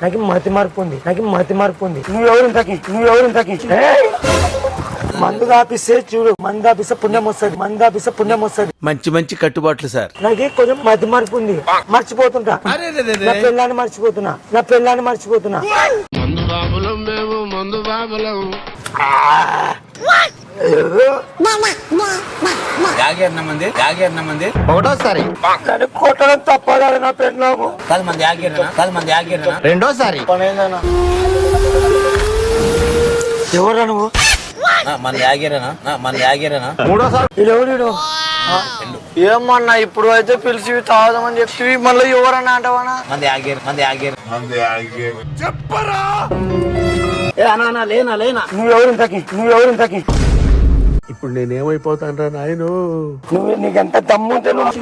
నాకు మతి మార్పు ఉంది నువ్వెవరు ఇంతకి మందు కాపిస్తే చూడు, మందు కాపిస్తే పుణ్యం వస్తుంది. మంచి మంచి కట్టుబాట్లు సార్. నాకు కొంచెం మతి మార్పు ఉంది, మర్చిపోతుంటా. నా పిల్లాన్ని మర్చిపోతున్నా. ఒకటోసారి కొట్టడం తప్పదా నా పెళ్ళాము? రెండోసారి ఎవరా నువ్వు? మూడోసారి ఏమన్నా ఇప్పుడు అయితే పిలిచి తాగుదామని చెప్పి మళ్ళీ ఎవరన్నా అంటావనా? చెప్పరా లేనా నువ్వెవరు ఇంతకి? ఇప్పుడు నేనేమైపోతాను రా నాయను. నీకెంత దమ్ముంటే నువ్వు